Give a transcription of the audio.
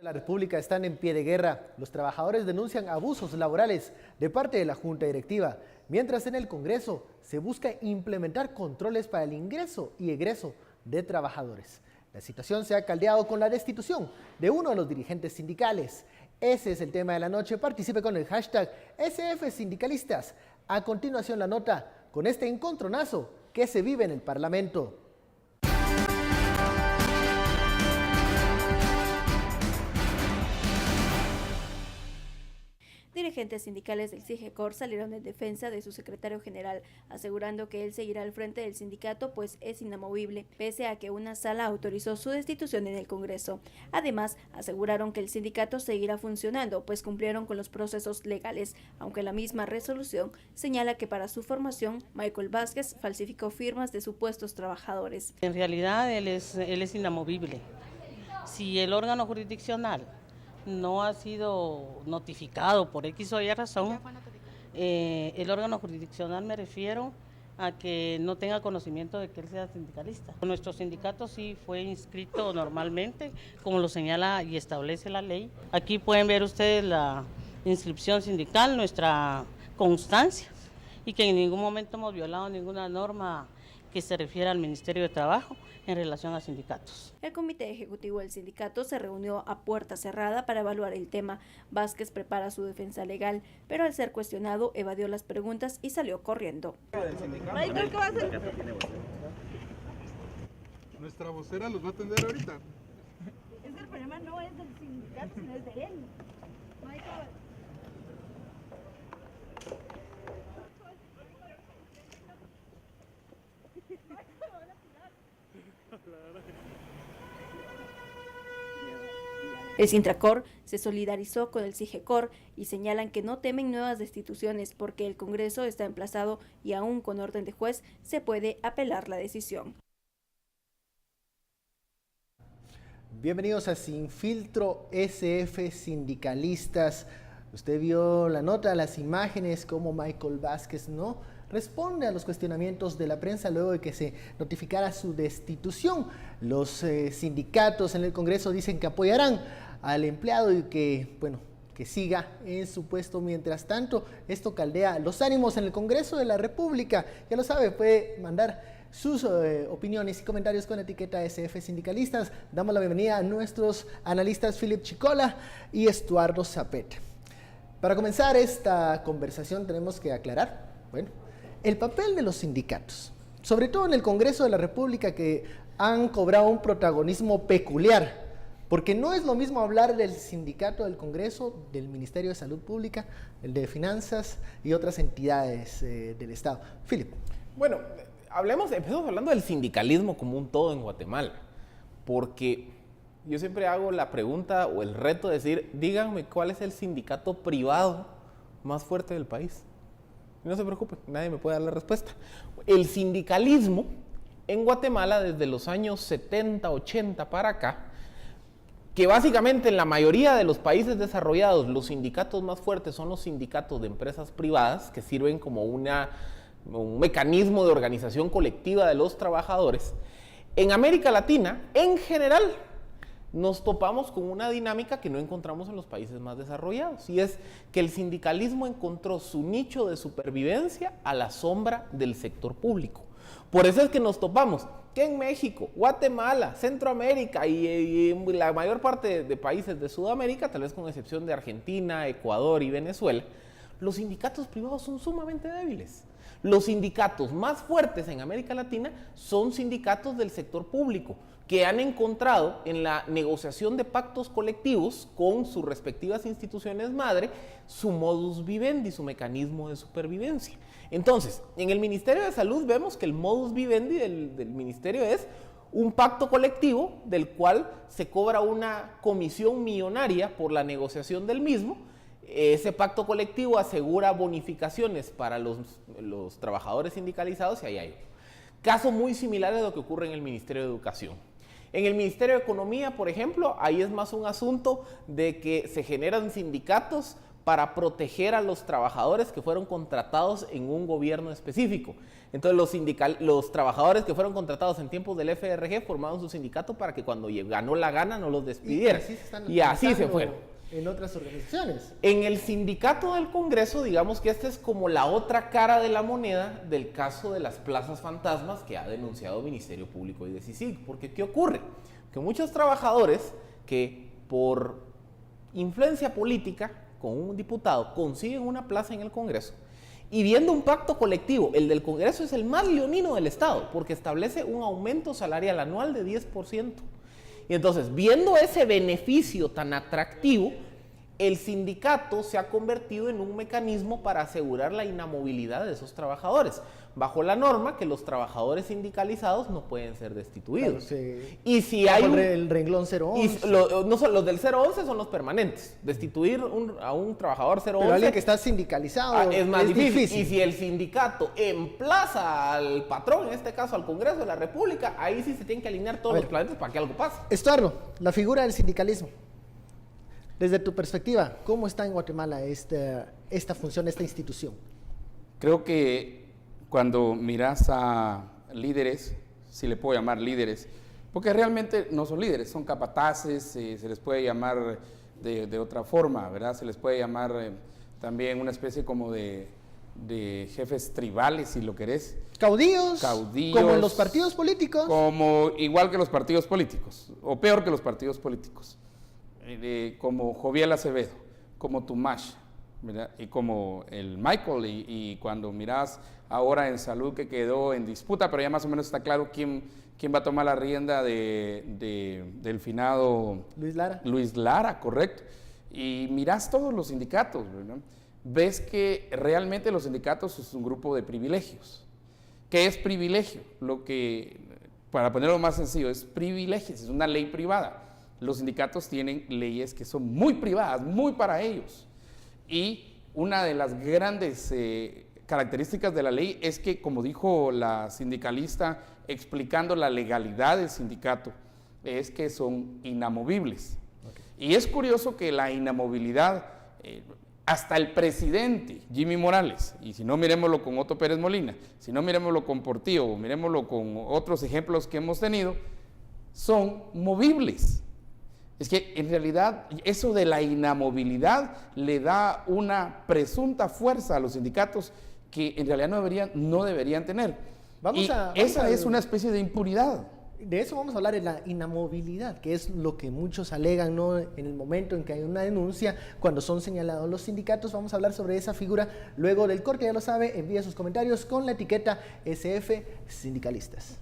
La República están en pie de guerra. Los trabajadores denuncian abusos laborales de parte de la Junta Directiva, mientras en el Congreso se busca implementar controles para el ingreso y egreso de trabajadores. La situación se ha caldeado con la destitución de uno de los dirigentes sindicales. Ese es el tema de la noche. Participe con el hashtag #SFSindicalistas. A continuación la nota con este encontronazo que se vive en el Parlamento. Dirigentes sindicales del CIGECOR salieron en defensa de su secretario general, asegurando que él seguirá al frente del sindicato pues es inamovible, pese a que una sala autorizó su destitución en el Congreso. Además, aseguraron que el sindicato seguirá funcionando, pues cumplieron con los procesos legales, aunque la misma resolución señala que para su formación, Michael Vázquez falsificó firmas de supuestos trabajadores. En realidad, él es inamovible. Si el órgano jurisdiccional no ha sido notificado por X o Y razón, el órgano jurisdiccional me refiero a que no tenga conocimiento de que él sea sindicalista. Nuestro sindicato sí fue inscrito normalmente, como lo señala y establece la ley. Aquí pueden ver ustedes la inscripción sindical, nuestra constancia, y que en ningún momento hemos violado ninguna norma que se refiere al Ministerio de Trabajo en relación a sindicatos. El comité ejecutivo del sindicato se reunió a puerta cerrada para evaluar el tema. Vázquez prepara su defensa legal, pero al ser cuestionado evadió las preguntas y salió corriendo. Michael, ¿qué va a hacer? Nuestra vocera los va a atender ahorita. Es que el problema no es del sindicato, sino es de él. Michael. El Sintracor se solidarizó con el CIGECOR y señalan que no temen nuevas destituciones porque el Congreso está emplazado y aún con orden de juez se puede apelar la decisión. Bienvenidos a Sin Filtro SF Sindicalistas. Usted vio la nota, las imágenes, como Michael Vázquez no responde a los cuestionamientos de la prensa luego de que se notificara su destitución. Los sindicatos en el Congreso dicen que apoyarán al empleado y que, que siga en su puesto. Mientras tanto, esto caldea los ánimos en el Congreso de la República. Ya lo sabe, puede mandar sus opiniones y comentarios con etiqueta SF Sindicalistas. Damos la bienvenida a nuestros analistas Philip Chicola y Estuardo Zapeta. Para comenzar esta conversación tenemos que aclarar, el papel de los sindicatos, sobre todo en el Congreso de la República, que han cobrado un protagonismo peculiar, porque no es lo mismo hablar del sindicato del Congreso, del Ministerio de Salud Pública, el de Finanzas y otras entidades del Estado. Philip. Bueno, empecemos hablando del sindicalismo como un todo en Guatemala, porque yo siempre hago la pregunta o el reto de decir, díganme cuál es el sindicato privado más fuerte del país. Y no se preocupen, nadie me puede dar la respuesta. El sindicalismo en Guatemala desde los años 70, 80 para acá, que básicamente en la mayoría de los países desarrollados los sindicatos más fuertes son los sindicatos de empresas privadas, que sirven como un mecanismo de organización colectiva de los trabajadores. En América Latina, en general, nos topamos con una dinámica que no encontramos en los países más desarrollados, y es que el sindicalismo encontró su nicho de supervivencia a la sombra del sector público. Por eso es que nos topamos que en México, Guatemala, Centroamérica y en la mayor parte de países de Sudamérica, tal vez con excepción de Argentina, Ecuador y Venezuela, los sindicatos privados son sumamente débiles. Los sindicatos más fuertes en América Latina son sindicatos del sector público, que han encontrado en la negociación de pactos colectivos con sus respectivas instituciones madre su modus vivendi, su mecanismo de supervivencia. Entonces, en el Ministerio de Salud vemos que el modus vivendi del ministerio es un pacto colectivo del cual se cobra una comisión millonaria por la negociación del mismo. Ese pacto colectivo asegura bonificaciones para los trabajadores sindicalizados y ahí hay caso muy similar a lo que ocurre en el Ministerio de Educación. En el Ministerio de Economía, por ejemplo, ahí es más un asunto de que se generan sindicatos para proteger a los trabajadores que fueron contratados en un gobierno específico. Entonces los trabajadores que fueron contratados en tiempos del FRG formaron su sindicato para que cuando ganó la gana no los despidieran. Y así se fueron. En otras organizaciones. En el sindicato del Congreso, digamos que esta es como la otra cara de la moneda del caso de las plazas fantasmas que ha denunciado el Ministerio Público y de CICIG. Porque ¿qué ocurre? Que muchos trabajadores que por influencia política con un diputado consiguen una plaza en el Congreso y viendo un pacto colectivo, el del Congreso es el más leonino del Estado porque establece un aumento salarial anual de 10%. Y entonces, viendo ese beneficio tan atractivo, el sindicato se ha convertido en un mecanismo para asegurar la inamovilidad de esos trabajadores, bajo la norma que los trabajadores sindicalizados no pueden ser destituidos. Claro, sí. Y si hay el renglón 011. No son los del 011 son los permanentes. Destituir a un trabajador 011 pero alguien que está sindicalizado es más difícil. Y si el sindicato emplaza al patrón, en este caso al Congreso de la República, ahí sí se tienen que alinear todos los planetas para que algo pase. Estuardo, la figura del sindicalismo. Desde tu perspectiva, ¿cómo está en Guatemala esta función, esta institución? Creo que cuando miras a líderes, si le puedo llamar líderes, porque realmente no son líderes, son capataces, se les puede llamar de otra forma, ¿verdad? Se les puede llamar también una especie como de jefes tribales, si lo querés. Caudillos, como en los partidos políticos. Como igual que los partidos políticos, o peor que los partidos políticos. Como Joviel Acevedo, como Tumash, ¿verdad? Y como el Michael, y cuando miras ahora en salud que quedó en disputa, pero ya más o menos está claro quién va a tomar la rienda del finado Luis Lara, correcto. Y miras todos los sindicatos, ¿verdad? Ves que realmente los sindicatos es un grupo de privilegios. ¿Qué es privilegio? Lo que, para ponerlo más sencillo, es privilegios, es una ley privada. Los sindicatos tienen leyes que son muy privadas, muy para ellos. Y una de las grandes características de la ley es que, como dijo la sindicalista explicando la legalidad del sindicato, es que son inamovibles. Okay. Y es curioso que la inamovilidad, hasta el presidente Jimmy Morales, y si no miremoslo con Otto Pérez Molina, si no miremoslo con Portillo, miremoslo con otros ejemplos que hemos tenido, son movibles. Es que en realidad eso de la inamovilidad le da una presunta fuerza a los sindicatos que en realidad no deberían tener. Esa es una especie de impunidad. De eso vamos a hablar, de la inamovilidad, que es lo que muchos alegan, ¿no? En el momento en que hay una denuncia, cuando son señalados los sindicatos. Vamos a hablar sobre esa figura luego del corte, ya lo sabe, envíe sus comentarios con la etiqueta SF Sindicalistas.